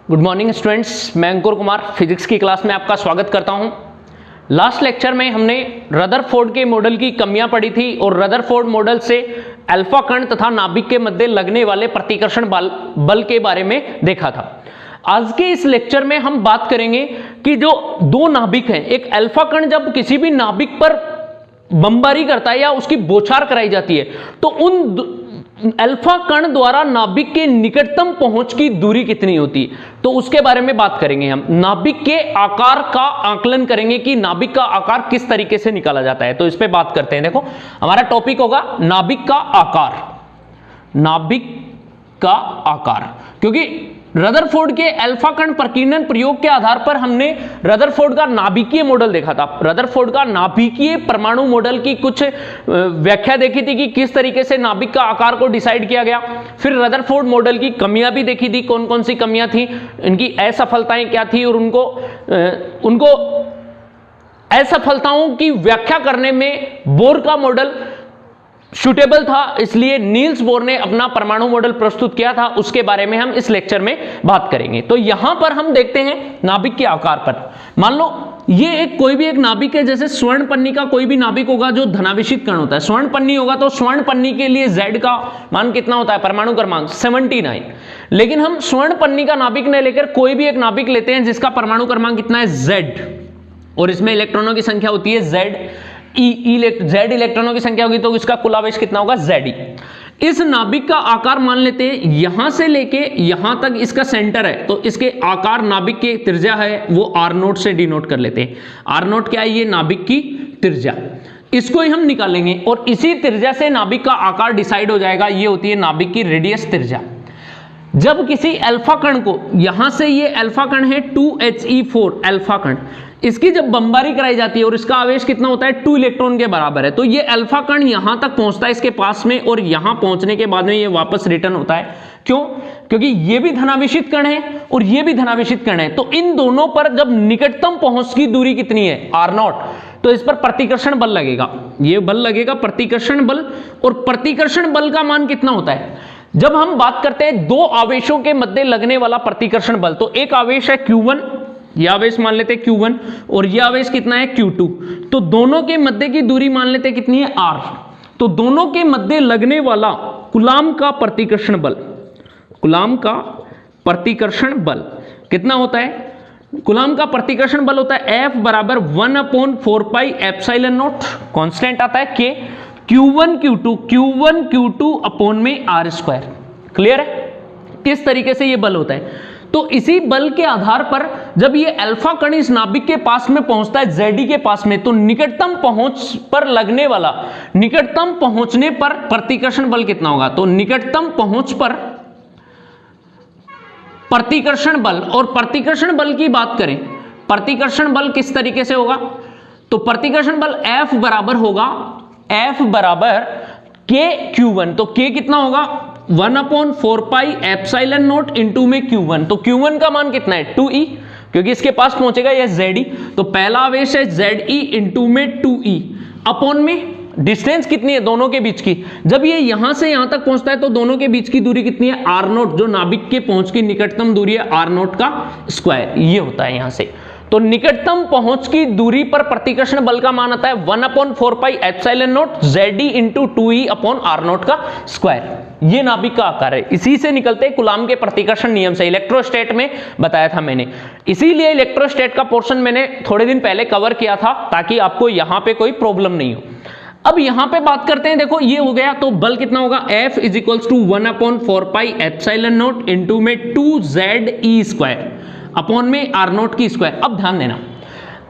Good morning students, मैं अंकुर Kumar physics की class में आपका स्वागत करता हूं। लास्ट लेक्चर में हमने रदरफोर्ड के मॉडल की कमियां पढ़ी थी और रदरफोर्ड मॉडल से अल्फा कण तथा नाभिक के मध्य लगने वाले प्रतिकर्षण बल के बारे में देखा था। आज के इस लेक्चर में हम बात करेंगे कि जो दो नाभिक हैं, एक अल्फा कण जब किसी भी नाभिक पर बमबारी करता है या उसकी बौछार कराई जाती है तो उन अल्फा कण द्वारा नाभिक के निकटतम पहुंच की दूरी कितनी होती है, तो उसके बारे में बात करेंगे। हम नाभिक के आकार का आकलन करेंगे कि नाभिक का आकार किस तरीके से निकाला जाता है, तो इस पे बात करते हैं। देखो, हमारा टॉपिक होगा नाभिक का आकार। नाभिक का आकार, क्योंकि रदरफोर्ड के अल्फा कण प्रकीर्णन प्रयोग के आधार पर हमने रदरफोर्ड का नाभिकीय मॉडल देखा था। रदरफोर्ड का नाभिकीय परमाणु मॉडल की कुछ व्याख्या देखी थी कि किस तरीके से नाभिक का आकार को डिसाइड किया गया। फिर रदरफोर्ड मॉडल की कमियां भी देखी थी, कौन कौन सी कमियां थी, इनकी असफलताएं क्या थी और उनको असफलताओं की व्याख्या करने में बोर का मॉडल सूटेबल था, इसलिए नील्स बोर ने अपना परमाणु मॉडल प्रस्तुत किया था। उसके बारे में हम इस लेक्चर में बात करेंगे। तो यहां पर हम देखते हैं नाभिक के आकार पर। मान लो ये कोई भी एक नाभिक है, जैसे स्वर्ण पन्नी का कोई भी नाभिक होगा जो धनावेशित कण होता है। स्वर्ण पन्नी होगा तो स्वर्ण पन्नी के लिए Z का मान कितना होता है, परमाणु क्रमांक 79। लेकिन हम स्वर्ण पन्नी का नाभिक न लेकर कोई भी एक नाभिक लेते हैं जिसका परमाणु क्रमांक कितना है, Z, और इसमें इलेक्ट्रॉनों की संख्या होती है Z इलेक्ट्रॉनों की संख्या होगी तो इसका कुल आवेश कितना होगा, Ze। इस नाभिक का आकार मान लेते हैं, यहां से लेके यहां तक इसका सेंटर है, तो इसके आकार नाभिक की त्रिज्या है वो R0 से डिनोट कर लेते हैं। R0 क्या है, ये नाभिक की त्रिज्या, इसको ही हम निकालेंगे और इसी त्रिज्या से नाभिक का आकार डिसाइड हो जाएगा। ये होती है नाभिक की रेडियस त्रिज्या। जब किसी अल्फा कण को, यहां से ये अल्फा कण है 2He4 अल्फा कण, इसकी जब बमबारी कराई जाती है और इसका आवेश कितना होता है 2 इलेक्ट्रॉन के बराबर है, तो ये अल्फा कण यहां तक पहुंचता है इसके पास में और यहां पहुंचने के बाद में ये वापस रिटर्न होता है। क्यों? क्योंकि ये भी धनावेशित कण है और ये भी धनावेशित कण है, तो इन दोनों पर जब निकटतम पहुंच की दूरी कितनी है, R0, तो इस पर प्रतिकर्षण बल लगेगा। ये बल लगेगा प्रतिकर्षण बल, और प्रतिकर्षण बल का मान कितना होता है, जब हम बात करते हैं दो आवेशों के मध्य लगने वाला प्रतिकर्षण बल, तो एक आवेश है Q1, यह आवेश मान लेते हैं Q1, और यह आवेश कितना है Q2, तो दोनों के मध्य की दूरी मान लेते हैं कितनी है, R। तो दोनों के मध्य लगने वाला कूलाम का प्रतिकर्षण बल, कूलाम का प्रतिकर्षण बल कितना होता है, कूलाम का प्रतिकर्षण बल होता है F बराबर 1/4πε0, कांस्टेंट आता है K, Q1 Q2 अपॉन में R²। क्लियर है किस तरीके से ये बल होता है। तो इसी बल के आधार पर जब ये अल्फा कण इस नाभिक के पास में पहुंचता है, Zd के पास में, तो निकटतम पहुंच पर लगने वाला, निकटतम पहुंचने पर प्रतिकर्षण बल कितना होगा, तो निकटतम पहुंच पर प्रतिकर्षण बल, और प्रतिकर्षण बल की बात करें, प्रतिकर्षण बल किस तरीके से होगा, तो प्रतिकर्षण बल F बराबर होगा, F बराबर KQ1, तो K कितना होगा 1/4πε0 इंटू में Q1, तो Q1 का मान कितना है 2E, क्योंकि इसके पास पहुंचेगा यह Ze, तो पहला आवेश है Ze इंटू में 2E अपॉन में डिस्टेंस कितनी है दोनों के बीच की, जब ये यहां से यहां तक पहुंचता है तो दोनों के बीच की दूरी कितनी है, R0, जो नाभिक के पहुंच की निकटतम दूरी है R0 का स्क्वायर, ये होता है यहां से। तो निकटतम पहुंच की दूरी पर प्रतिकर्षण बल का मान आता है 1/4πε0 Zd into 2E upon R0 का स्क्वायर। ये नाभिक का आकार है। इसी से निकलते कूलाम के प्रतिकर्षण नियम से, इलेक्ट्रोस्टैट में बताया था मैंने, इसीलिए इलेक्ट्रोस्टैट का पोर्शन मैंने थोड़े दिन पहले कवर किया था ताकि आपको यहां पे कोई प्रॉब्लम नहीं हो। अब यहां पे बात करते हैं, देखो ये हो गया, तो बल कितना होगा, F is equals to 1/4πε0 into में 2Ze² अपॉन में R0 की स्क्वायर। अब ध्यान देना,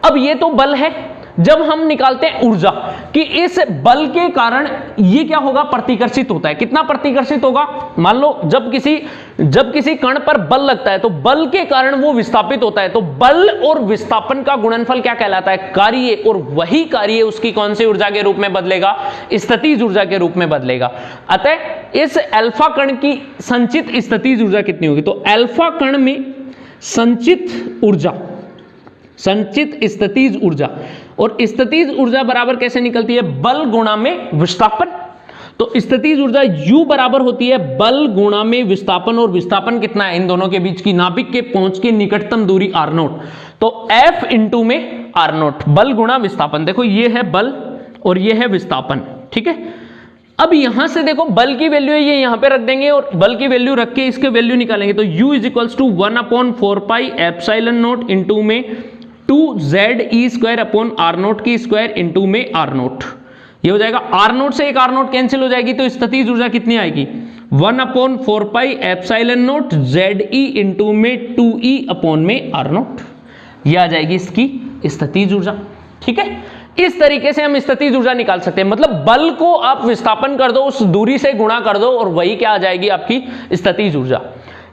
अब ये तो बल है, जब हम निकालते हैं ऊर्जा कि इस बल के कारण ये क्या होगा, प्रतिकर्षित होता है। कितना प्रतिकर्षित होगा, मान लो जब किसी कण पर बल लगता है तो बल के कारण वो विस्थापित होता है, तो बल और विस्थापन का गुणनफल क्या कहलाता है, कार्य, और वही कार्य उसकी कौन सी ऊर्जा के रूप में बदलेगा, स्थितिज ऊर्जा के रूप में बदलेगा। अतः इस अल्फा कण की संचित स्थितिज ऊर्जा कितनी होगी, तो अल्फा कण में संचित ऊर्जा, संचित स्थितिज ऊर्जा, और स्थितिज ऊर्जा बराबर कैसे निकलती है, बल गुणा में विस्थापन। तो स्थितिज ऊर्जा U बराबर होती है बल गुणा में विस्थापन, और विस्थापन कितना है इन दोनों के बीच की, नाभिक के पहुंच की निकटतम दूरी r0, तो F इंटू में r0, बल गुणा विस्थापन। देखो ये है बल और ये है विस्थापन, ठीक है। अब यहां से देखो बल की वैल्यू है, ये यहां पे रख देंगे और बल की वैल्यू रख के इसके वैल्यू निकालेंगे, तो U is equals to 1/4 pi epsilon not into में 2ZE स्क्वायर अपॉन R0 की स्क्वायर इंटू में R0, ये हो जाएगा। R0 से एक R0 कैंसिल हो जाएगी, तो स्थितिज ऊर्जा कितनी आएगी, 1/4 pi epsilon not ZE into में 2E अपॉन में R0, ये आ जाएगी इसकी स्थितिज ऊर्जा, ठीक है। इस तरीके से हम स्थितिज ऊर्जा निकाल सकते हैं, मतलब बल को आप विस्थापन कर दो, उस दूरी से गुणा कर दो और वही क्या आ जाएगी आपकी स्थितिज ऊर्जा।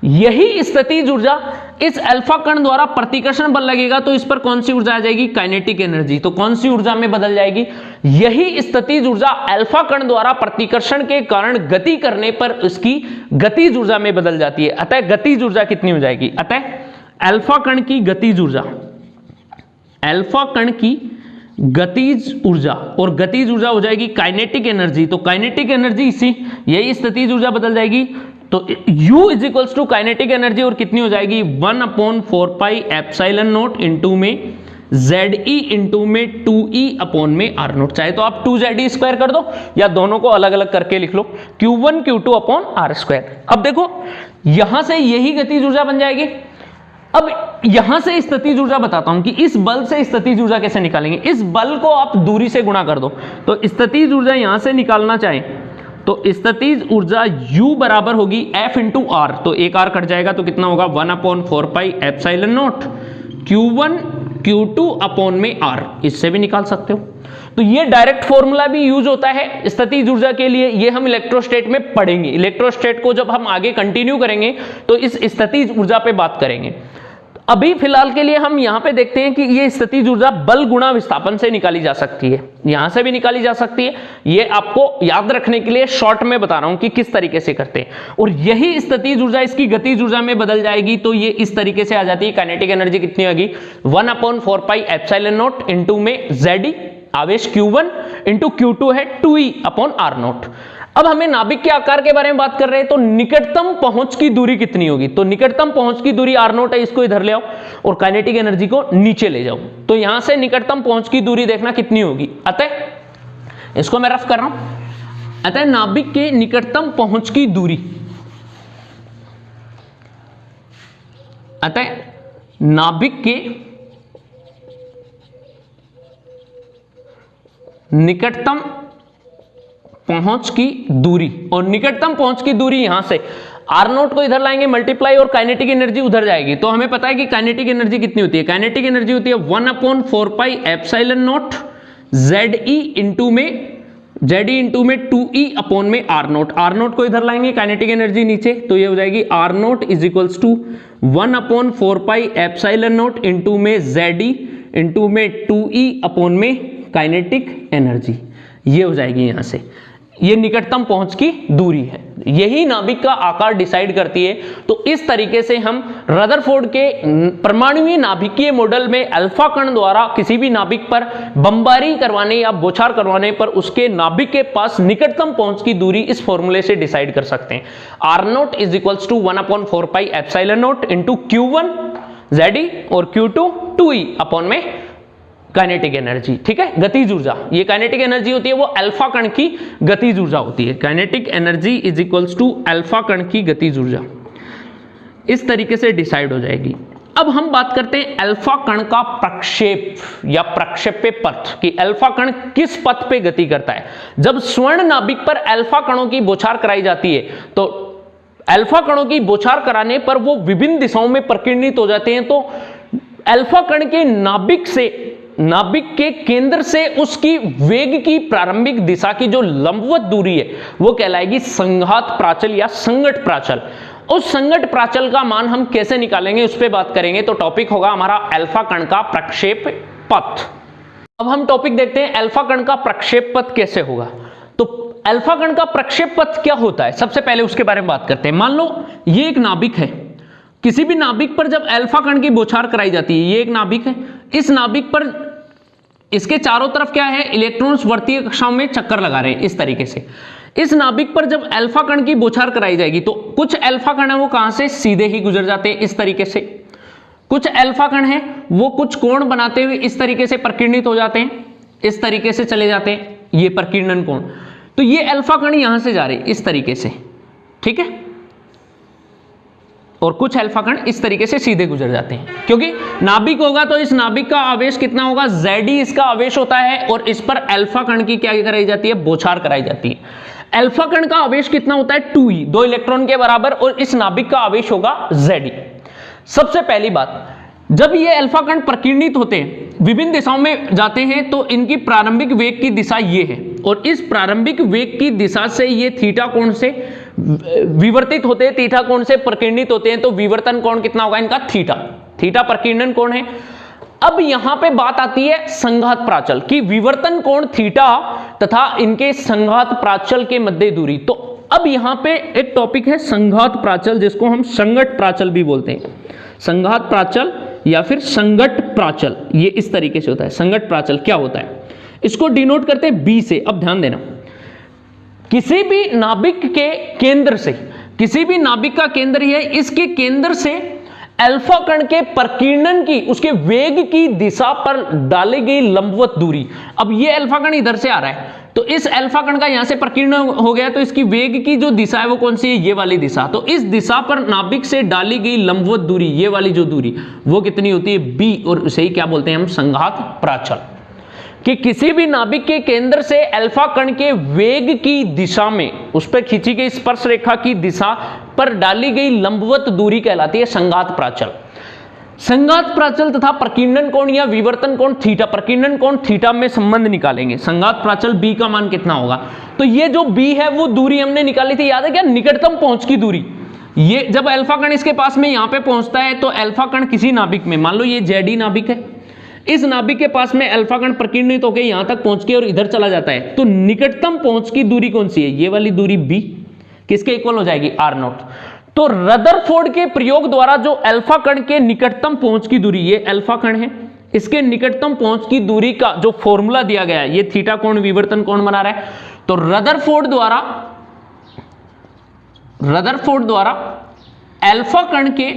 यही स्थितिज ऊर्जा इस अल्फा कण द्वारा प्रतिकर्षण बल लगेगा तो इस पर कौन सी ऊर्जा आ जाएगी, काइनेटिक एनर्जी, तो कौन सी ऊर्जा में बदल जाएगी, यही स्थितिज ऊर्जा अल्फा कण द्वारा प्रतिकर्षण के कारण गति करने पर उसकी गतिज ऊर्जा में बदल जाती है। अतः गतिज ऊर्जा कितनी हो जाएगी, अतः अल्फा कण की गतिज ऊर्जा, अल्फा कण की गतिज ऊर्जा, और गतिज ऊर्जा हो जाएगी काइनेटिक एनर्जी, तो काइनेटिक एनर्जी इसी यही स्थितिज ऊर्जा बदल जाएगी, तो U is equals to kinetic energy और कितनी हो जाएगी 1/4 पाई एप्सिलॉन नॉट इंटू में ZE इंटू में 2E अपॉन में R0, चाहे तो आप 2ZE स्क्वायर कर दो या दोनों को अलग अलग करके लिख लो, Q1 Q2 upon R square. अब देखो यहां से यही गतिज ऊर्जा बन जाएगी। अब यहां से स्थितिज ऊर्जा बताता हूं कि इस बल से स्थितिज ऊर्जा कैसे निकालेंगे। इस बल को आप दूरी से गुणा कर दो, तो स्थितिज ऊर्जा यहां से निकालना चाहे तो स्थितिज ऊर्जा U बराबर होगी F इंटू R, तो एक R कट जाएगा तो कितना होगा 1/4 pi epsilon not Q1 Q2 upon में R, इससे भी निकाल सकते हो। तो ये डायरेक्ट फॉर्मूला भी यूज होता है स्थितिज ऊर्जा के लिए, ये हम इलेक्ट्रोस्टेट में पढ़ेंगे। इलेक्ट्रोस्टेट को जब हम आगे कंटिन्यू करेंगे तो इस स्थितिज ऊर्जा पे बात करेंगे। अभी फिलहाल के लिए हम यहां पे देखते हैं कि ये स्थितिज ऊर्जा बल गुणा विस्थापन से निकाली जा सकती है, यहां से भी निकाली जा सकती है। ये आपको याद रखने के लिए शॉर्ट में बता रहा हूं कि किस तरीके से करते हैं, और यही स्थितिज ऊर्जा इसकी गतिज ऊर्जा में बदल जाएगी, तो ये इस तरीके से आ जाती है। काइनेटिक एनर्जी कितनी होगी 1/4 पाई एप्सिलॉन नॉट इंटू में ZE आवेश Q1 इंटू Q2 है 2E अपॉन R0। अब हमें नाभिक के आकार के बारे में बात कर रहे हैं, तो निकटतम पहुंच की दूरी कितनी होगी, तो निकटतम पहुंच की दूरी R0 है, इसको इधर ले आओ और काइनेटिक एनर्जी को नीचे ले जाओ, तो यहां से निकटतम पहुंच की दूरी देखना कितनी होगी। अतः इसको मैं रफ कर रहा हूं, अतः नाभिक के निकटतम पहुंच की दूरी, अतः नाभिक के निकटतम पहुंच की दूरी, और निकटतम पहुंच की दूरी यहां से R0 को इधर लाएंगे मल्टीप्लाई और काइनेटिक एनर्जी उधर जाएगी, तो हमें पता है कि काइनेटिक एनर्जी कितनी होती है, काइनेटिक एनर्जी होती है 1/4 pi epsilon not ZE into में 2E अपॉन में R0। R0 को इधर लाएंगे काइनेटिक एनर्जी नीचे, तो ये हो जाएगी R0 is equals to 1/4 pi epsilon not into में ZE इंटू में 2E अपॉन में काइनेटिक एनर्जी, ये हो जाएगी यहां से। ये निकटतम पहुंच की दूरी है, यही नाभिक का आकार डिसाइड करती है। तो इस तरीके से हम रदरफोर्ड के परमाणुीय नाभिकीय मॉडल में अल्फा कण द्वारा किसी भी नाभिक पर बमबारी करवाने या बौछार करवाने पर उसके नाभिक के पास निकटतम पहुंच की दूरी इस फॉर्मूले से डिसाइड कर सकते हैं। R0 is equals to 1/4 pi epsilon not into Q1 ZE और Q2 2E अपॉन में काइनेटिक एनर्जी, ठीक है। गतिज ऊर्जा, ये काइनेटिक एनर्जी होती है वो अल्फा कण की गतिज ऊर्जा होती है। Kinetic energy is equals to alpha कण की गतिज ऊर्जा, इस तरीके से डिसाइड हो जाएगी। अब हम बात करते हैं अल्फा कण का प्रक्षेप या प्रक्षेप्य पथ, कि अल्फा कण किस पथ पे गति करता है। जब स्वर्ण नाभिक पर अल्फा कणों की बौछार कराई जाती है तो अल्फा कणों की बौछार कराने पर वो विभिन्न दिशाओं में प्रकीर्णित हो जाते हैं। तो अल्फा कण के नाभिक के केंद्र से उसकी वेग की प्रारंभिक दिशा की जो लंबवत दूरी है वो कहलाएगी संघात प्राचल या संघट प्राचल। उस संघट प्राचल का मान हम कैसे निकालेंगे उस पर बात करेंगे। तो टॉपिक होगा हमारा अल्फा कण का प्रक्षेप पथ। अब हम टॉपिक देखते हैं अल्फा कण का प्रक्षेप पथ कैसे होगा। तो अल्फा कण का प्रक्षेप पथ क्या होता है, सबसे पहले उसके बारे में बात करते हैं। मान लो ये एक नाभिक है, किसी भी नाभिक पर जब अल्फा कण की बौछार कराई जाती है, ये एक नाभिक है, इस नाभिक पर इसके चारों तरफ क्या है, इलेक्ट्रॉन्स वर्तीय कक्षाओं में चक्कर लगा रहे हैं इस तरीके से। इस नाभिक पर जब अल्फा कण की बौछार कराई जाएगी तो कुछ अल्फा कण है वो कहां से सीधे ही गुजर जाते हैं इस तरीके से, कुछ अल्फा कण है वो कुछ कोण बनाते हुए इस तरीके से प्रकीर्णित हो जाते हैं, इस तरीके से चले जाते हैं, ये प्रकीर्णन कोण। तो ये अल्फा कण यहां से जा रहे हैं इस तरीके से, ठीक है, और कुछ अल्फा कण इस तरीके से सीधे गुजर जाते हैं। क्योंकि नाभिक होगा तो इस नाभिक का आवेश कितना होगा, Zd इसका आवेश होता है, और इस पर अल्फा कण की क्या कराई जाती है, बौछार कराई जाती है। अल्फा कण का आवेश कितना होता है 2e, 2 इलेक्ट्रॉन के बराबर, और इस नाभिक का आवेश होगा Zd। सबसे पहली बात, जब ये अल्फा कण प्रकीर्णित होते हैं, विभिन्न दिशाओं में जाते हैं, तो इनकी प्रारंभिक वेग की दिशा ये है, और इस प्रारंभिक वेग की दिशा से ये थीटा कोण से विवर्तित होते हैं, थीटा कोण से प्रकीर्णित होते हैं, तो विवर्तन कोण कितना होगा इनका, थीटा। थीटा प्रकीर्णन कोण है। अब यहां पे बात आती है संघात प्राचल की, विवर्तन कोण थीटा तथा इनके संघात प्राचल के मध्य दूरी। तो अब यहां पे एक टॉपिक है संघात प्राचल, जिसको हम संगत प्राचल भी बोलते हैं, संघात प्राचल या फिर संगत प्राचल, ये इस तरीके से होता है। संगत प्राचल क्या होता है, इसको डिनोट करते हैं बी से। अब ध्यान देना, किसी भी नाभिक के केंद्र से, किसी भी नाभिक का केंद्र ही है, इसके केंद्र से अल्फा कण के प्रकीर्णन की, उसके वेग की दिशा पर डाली गई लंबवत दूरी। अब ये अल्फा कण इधर से आ रहा है, तो इस अल्फा कण का यहां से प्रकीर्णन हो गया, तो इसकी वेग की जो दिशा है वो कौन सी है, ये वाली दिशा। तो इस दिशा पर नाभिक से डाली गई लंबवत दूरी, ये वाली जो दूरी, वो कितनी होती है, बी, और उसे ही क्या बोलते हैं हम, संघात प्राचल। कि किसी भी नाभिक के केंद्र से अल्फा कण के वेग की दिशा में, उस पर खींची गई स्पर्श रेखा की दिशा पर डाली गई लंबवत दूरी कहलाती है संघात प्राचल। संघात प्राचल तथा प्रकीर्णन कोण या विवर्तन कोण थीटा, प्रकीर्णन कोण थीटा में संबंध निकालेंगे। संघात प्राचल बी का मान कितना होगा, तो ये जो बी है वो दूरी हमने निकाली थी, याद है क्या, निकटतम पहुंच की दूरी। ये जब अल्फा कण इसके पास में यहां पे पहुंचता है, तो अल्फा कण किसी नाभिक में, मान लो ये Zd नाभिक है, इस नाभिक के पास में अल्फा कण प्रकीर्णित होकर यहां तक पहुंच के और इधर चला जाता है, तो निकटतम पहुंच की दूरी कौन सी है, ये वाली दूरी बी, किसके इक्वल हो जाएगी, r0। तो रदरफोर्ड के प्रयोग द्वारा जो अल्फा कण के निकटतम पहुंच की दूरी, ये अल्फा कण है, इसके निकटतम पहुंच की दूरी का जो फॉर्मूला दिया गया है, ये थीटा कोण विवर्तन कोण बना रहा है। तो रदरफोर्ड द्वारा अल्फा कण के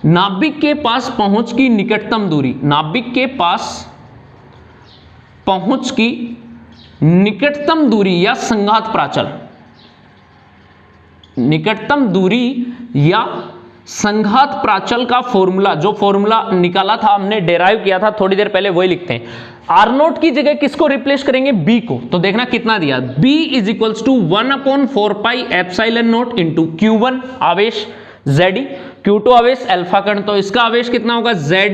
नाभिक के पास पहुंच की निकटतम दूरी, नाभिक के पास पहुंच की निकटतम दूरी या संघात प्राचल, निकटतम दूरी या संघात प्राचल का फॉर्मूला, जो फॉर्मूला निकाला था हमने, डेराइव किया था थोड़ी देर पहले, वही लिखते हैं। r0 की जगह किसको रिप्लेस करेंगे, b को। तो देखना कितना दिया, b is equals to 1/4 pi epsilon not into q1 आवेश Zd, q2 आवेश अल्फा कण, तो इसका आवेश कितना होगा, Ze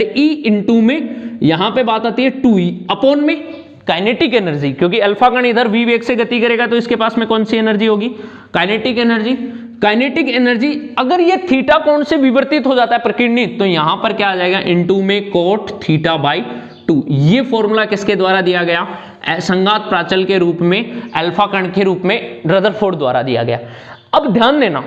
इंटू में, यहां पे बात आती है 2e अपॉन में काइनेटिक एनर्जी, क्योंकि अल्फा कण इधर v वेग से गति करेगा, तो इसके पास में कौन सी एनर्जी होगी, काइनेटिक एनर्जी। काइनेटिक एनर्जी अगर ये थीटा कोण से विवर्तित हो जाता है प्रकीर्णित, तो यहां पर क्या आ जाएगा, इनटू में कोट थीटा बाई 2। ये फॉर्मूला किसके द्वारा दिया गया, संघात प्राचल के रूप में, अल्फा कण के रूप में रदरफोर्ड द्वारा दिया गया। अब ध्यान देना,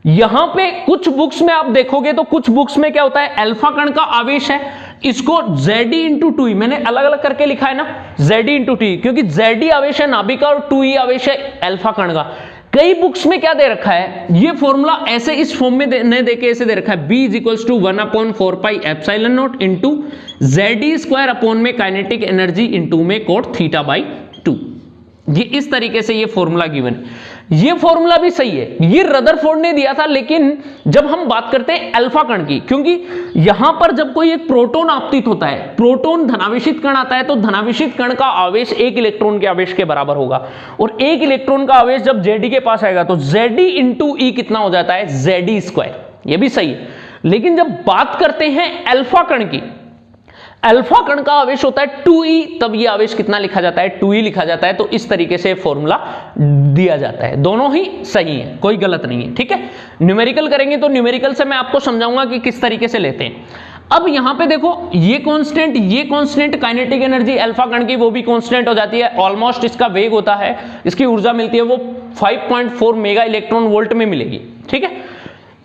यहां पे कुछ बुक्स में आप देखोगे तो कुछ बुक्स में क्या होता है, अल्फा कण का आवेश है, इसको Zd इंटू 2e, मैंने अलग अलग करके लिखा है ना, Zd इंटू 2e, क्योंकि Zd आवेश है नाभिक का और 2e आवेश है अल्फा कण का। कई बुक्स में क्या दे रखा है, ये फॉर्मूला ऐसे इस फॉर्म में नहीं देके ऐसे दे रखा है, b is equals to 1/4 pi epsilon not into Zd square upon में काइनेटिक एनर्जी इंटू में कोट थीटा बाई 2। ये इस तरीके से ये फॉर्मूला गिवन है। ये फॉर्मूला भी सही है, ये रदरफोर्ड ने दिया था, लेकिन जब हम बात करते हैं अल्फा कण की, क्योंकि यहां पर जब कोई एक प्रोटॉन आपतित होता है, प्रोटॉन धनावेशित कण आता है, तो धनावेशित कण का आवेश 1 इलेक्ट्रॉन के आवेश के बराबर होगा, और 1 इलेक्ट्रॉन का आवेश जब Zd के पास आएगा तो Zd इंटू e कितना हो जाता है, Zd स्क्वायर। ये भी सही है, लेकिन जब बात करते हैं अल्फा कण की, अल्फा कण का आवेश होता है 2e, तब ये आवेश कितना लिखा जाता है, 2e लिखा जाता है। तो इस तरीके से फॉर्मूला दिया जाता है, दोनों ही सही है, कोई गलत नहीं है, ठीक है। न्यूमेरिकल करेंगे तो न्यूमेरिकल से मैं आपको समझाऊंगा कि किस तरीके से लेते हैं। अब यहां पे देखो, ये कांस्टेंट काइनेटिक एनर्जी अल्फा कण की वो भी कांस्टेंट हो जाती है, ऑलमोस्ट इसका वेग होता है, इसकी ऊर्जा मिलती है वो 5.4 मेगा इलेक्ट्रॉन वोल्ट में मिलेगी, ठीक है।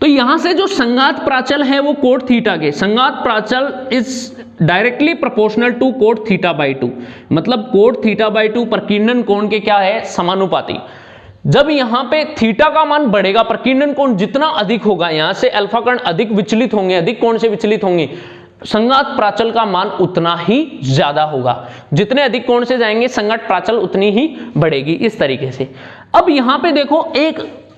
तो यहां से जो संघात प्राचल है वो कोट थीटा के, संघात प्राचल is directly proportional to cot theta by 2, मतलब कोट थीटा बाई 2 प्रकीर्णन कोण के क्या है, समानुपाती। जब यहां पे थीटा का मान बढ़ेगा, प्रकीर्णन कोण जितना अधिक होगा, यहां से अल्फा कण अधिक विचलित होंगे, अधिक कोण से विचलित होंगे, संघात प्राचल का मान उतना ही ज्यादा होगा। जितने अधिक कोण से जाएंगे संघात प्राचल उतनी ही बढ़ेगी, इस तरीके से। अब यहां पे देखो,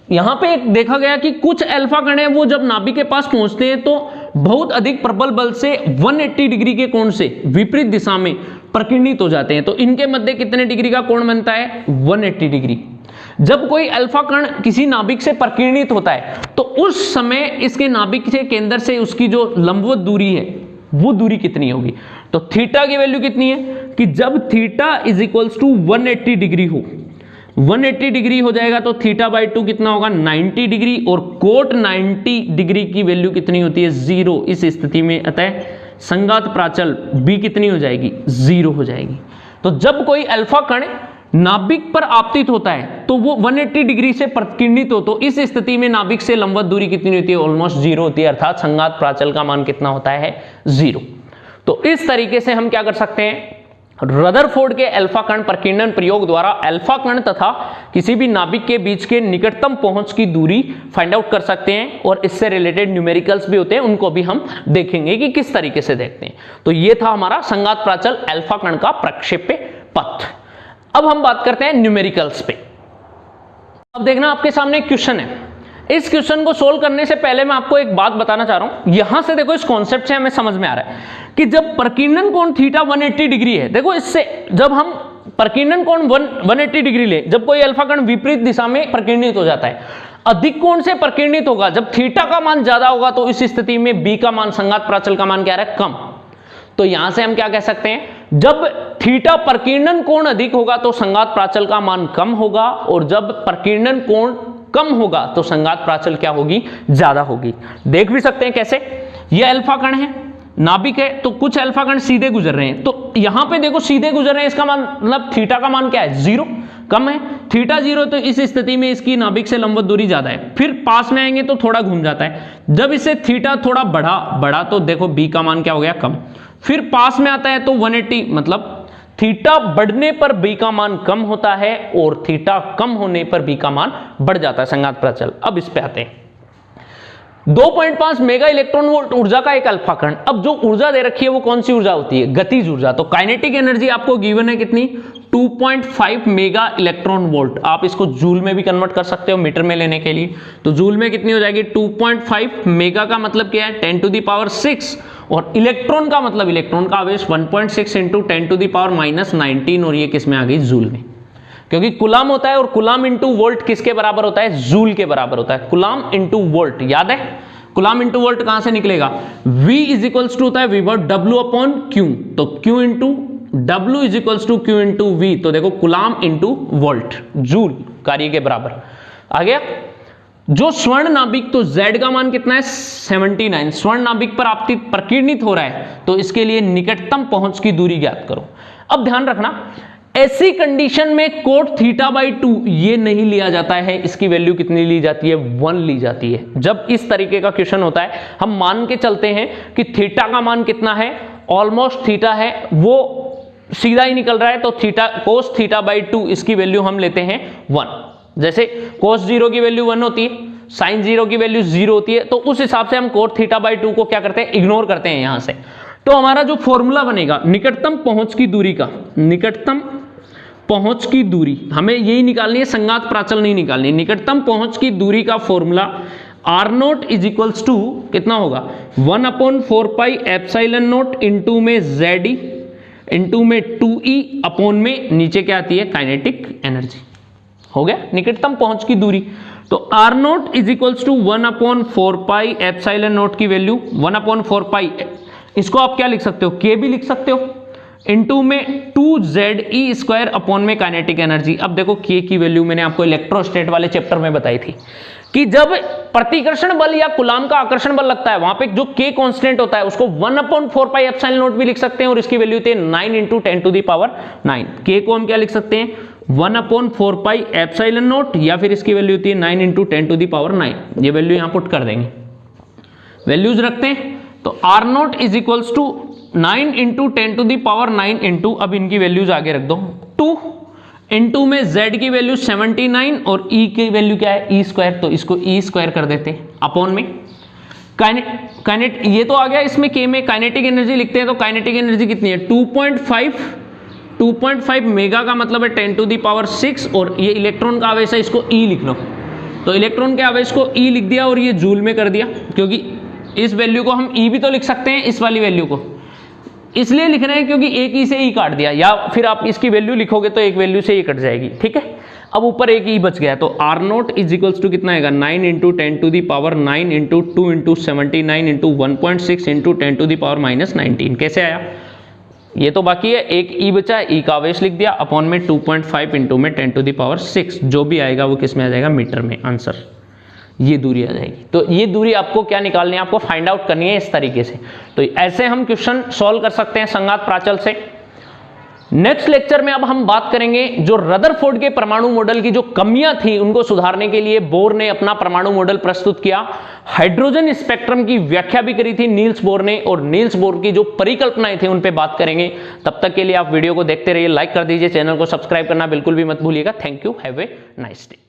यहां पे एक देखा गया कि कुछ अल्फा कण है वो जब नाभिक के पास पहुंचते हैं तो बहुत अधिक प्रबल बल से 180 डिग्री के कोण से विपरीत दिशा में प्रकीर्णित हो जाते हैं। तो इनके मध्य कितने डिग्री का कोण बनता है, 180 डिग्री। जब कोई अल्फा कण किसी नाभिक से प्रकीर्णित होता है तो उस समय इसके नाभिक के केंद्र से उसकी जो लंबवत दूरी है वो दूरी कितनी होगी, तो थीटा की वैल्यू कितनी है कि जब theta is equals to 180 degree हो, 180 डिग्री हो जाएगा तो थीटा बाई 2 कितना होगा, 90 डिग्री, और कोट 90 डिग्री की वैल्यू कितनी होती है, 0। इस स्थिति में अतः संघात प्राचल B कितनी हो जाएगी, 0 हो जाएगी। तो जब कोई अल्फा कण नाभिक पर आपतित होता है तो वो 180 डिग्री से प्रकीर्णित हो, तो इस स्थिति में नाभिक से लंबवत दूरी कितनी होती है, ऑलमोस्ट 0 होती है, अर्थात संघात प्राचल का मान कितना होता है, 0। तो इस तरीके से हम क्या कर सकते हैं, रदरफोर्ड के अल्फा कण प्रकीर्णन प्रयोग द्वारा अल्फा कण तथा किसी भी नाभिक के बीच के निकटतम पहुंच की दूरी फाइंड आउट कर सकते हैं, और इससे रिलेटेड न्यूमेरिकल्स भी होते हैं, उनको भी हम देखेंगे कि किस तरीके से देखते हैं। तो ये था हमारा संघात प्राचल अल्फा कण का प्रक्षेप्य पथ। अब हम बात करते हैं न्यूमेरिकल्स पे। अब देखना आपके सामने एक क्वेश्चन है, इस क्वेश्चन को सोल्व करने से पहले मैं आपको एक बात बताना चाह रहा हूं। यहां से देखो, इस कॉन्सेप्ट से हमें समझ में आ रहा है कि जब प्रकीर्णन कोण थीटा 180 डिग्री है, देखो इससे जब हम प्रकीर्णन कोण 180 डिग्री ले, जब कोई अल्फा कण विपरीत दिशा में प्रकीर्णित हो जाता है, अधिक कोण से प्रकीर्णित होगा, जब थीटा का मान ज्यादा होगा तो इस स्थिति में बी का मान, संघात प्राचल का मान क्या है, कम। तो यहां से हम क्या कह सकते हैं, जब थीटा प्रकीर्णन कोण अधिक होगा तो संघात प्राचल का मान कम होगा, और जब प्रकीर्णन कोण कम होगा तो संघात प्राचल क्या होगी, ज्यादा होगी। देख भी सकते हैं कैसे, ये अल्फा कण है, नाभिक है, तो कुछ अल्फा कण सीधे गुजर रहे हैं, तो यहां पे देखो सीधे गुजर रहे हैं, इसका मतलब थीटा का मान क्या है, 0, कम है, थीटा 0, तो इस स्थिति में इसकी नाभिक से लंबवत दूरी ज्यादा है। फिर पास में आएंगे तो थोड़ा घूम जाता है, जब इसे थीटा थोड़ा बढ़ा तो देखो बी का मान क्या हो गया, कम। फिर पास में आता है तो 180, मतलब थीटा बढ़ने पर बी का मान कम होता है और थीटा कम होने पर बी का मान बढ़ जाता है, संघात प्राचल। अब इस पे आते हैं, 2.5 मेगा इलेक्ट्रॉन वोल्ट ऊर्जा का एक अल्फा कण, अब जो ऊर्जा दे रखी है वो कौन सी ऊर्जा होती है, गतिज ऊर्जा। तो काइनेटिक एनर्जी आपको गिवन है कितनी, 2.5 मेगा इलेक्ट्रॉन वोल्ट। आप इसको जूल में भी कन्वर्ट कर सकते हो मीटर में लेने के लिए, तो जूल में कितनी हो जाएगी, 2.5 मेगा का मतलब क्या है, 10 टू द पावर 6, और इलेक्ट्रॉन का मतलब इलेक्ट्रॉन का आवेश 1.6 इंटू 10 टू द पावर -19, और ये किस में आ गई, जूल में, क्योंकि कुलाम होता है, और कुलाम इंटू वोल्ट किसके बराबर होता है, जूल के बराबर होता है। कुलाम इंटू वोल्ट याद है, कुलाम इंटू वोल्ट कहां से निकलेगा, V इज इक्वल्स टू होता है V W अपॉन Q, तो Q into W is equals to Q into V, तो देखो कुलाम इंटू वोल्ट, जूल कार्य के बराबर आ गया। जो स्वर्ण नाभिक, तो Z का मान कितना है, 79, स्वर्ण नाभिक पर आपतित प्रकीर्णित हो रहा है, तो इसके लिए निकटतम पहुंच की दूरी ज्ञात करो। अब ध्यान रखना, ऐसी कंडीशन में कोट थीटा बाई 2 ये नहीं लिया जाता है, इसकी वैल्यू कितनी ली जाती है, 1 ली जाती है। जब इस तरीके का क्वेश्चन होता है, हम मान के चलते हैं कि थीटा का मान कितना है, ऑलमोस्ट थीटा है वो सीधा ही निकल रहा है, तो थीटा कोस थीटा बाई 2 इसकी वैल्यू हम लेते हैं 1। जैसे कोस 0 की वैल्यू 1 होती है, साइन 0 की वैल्यू 0 होती है, तो उस हिसाब से हम कोट थीटा बाई 2 को क्या करते हैं, इग्नोर करते हैं यहां से। तो हमारा जो फॉर्मूला बनेगा निकटतम पहुंच की दूरी का, निकटतम पहुंच की दूरी हमें यही निकालनी है, संघात प्राचल नहीं निकालनी। निकटतम पहुंच की दूरी का formula R0 is equals to कितना होगा, 1/4 पाई एप्सिलॉन नॉट इंटू में ZE इंटू में 2E अपॉन में नीचे क्या आती है, काइनेटिक एनर्जी। हो गया निकटतम पहुंच की दूरी। तो R0 is equals to 1/4 pi epsilon naught की वैल्यू 1/4 पाई, इसको आप क्या लिख सकते हो, K भी लिख सकते हो, इंटू में 2ZE स्क्वायर अपॉन में काइनेटिक एनर्जी। अब देखो K की वैल्यू मैंने आपको इलेक्ट्रोस्टैट वाले चैप्टर में बताई थी कि जब प्रतिकर्षण बल या कुलाम का आकर्षण बल लगता है, वहां पे जो K कांस्टेंट होता है उसको 1/4 पाई एप्सिलॉन नॉट भी लिख सकते हैं, और इसकी वैल्यू होती है 9 into 10 to the power 9। K को हम क्या लिख सकते हैं, 1/4 पाई एप्सिलॉन नॉट, या फिर इसकी वैल्यू होती है 9 इंटू 10⁹ ये वैल्यू यहां पुट कर देंगे, वैल्यूज रखते हैं। तो R naught is equals to 9 into 10⁹ into, अब इनकी वैल्यूज आगे रख दो 2 इंटू में z की वैल्यू 79 और e की वैल्यू क्या है e स्क्वायर, तो इसको e स्क्वायर कर देते हैं अपॉन में काइनेट ये तो आ गया इसमें k में काइनेटिक एनर्जी लिखते हैं, तो काइनेटिक एनर्जी कितनी है 2.5 मेगा का मतलब है 10⁶, और ये इलेक्ट्रॉन का आवेश है, इसको e लिख लो। तो इलेक्ट्रॉन के आवेश को e लिख दिया और ये जूल में कर दिया, क्योंकि इस वैल्यू को हम e भी तो लिख सकते हैं, इस वाली वैल्यू को इसलिए लिख रहे हैं क्योंकि एक ई से ई काट दिया, या फिर आप इसकी वैल्यू लिखोगे तो एक वैल्यू से ये कट जाएगी, ठीक है। अब ऊपर एक ई बच गया, तो R naught is equals to कितना आएगा 9 into 10⁹ into 2 into 79 into 1.6 into 10⁻⁻19। कैसे आया, ये तो बाकी है, एक ई बचा, ई का आवेश लिख दिया अपॉन में 2.5 इंटू में 10⁻6, जो भी आएगा वो किस में आ जाएगा मीटर में, आंसर ये दूरी आ जाएगी। तो ये दूरी आपको क्या निकालनी है, आपको फाइंड आउट करनी है इस तरीके से। तो ऐसे हम क्वेश्चन सॉल्व कर सकते हैं संघात प्राचल से। नेक्स्ट लेक्चर में अब हम बात करेंगे जो रदरफोर्ड के परमाणु मॉडल की जो कमियां थी उनको सुधारने के लिए बोर ने अपना परमाणु मॉडल प्रस्तुत किया। हाइड्रोजन स्पेक्ट्रम की व्याख्या भी करी थी नील्स बोर ने, और नील्स बोर की जो परिकल्पनाएं थी उन पे बात करेंगे। तब तक के लिए आप वीडियो को देखते रहिए, लाइक कर दीजिए, चैनल को सब्सक्राइब करना बिल्कुल भी मत भूलिएगा। Thank you, have a nice day.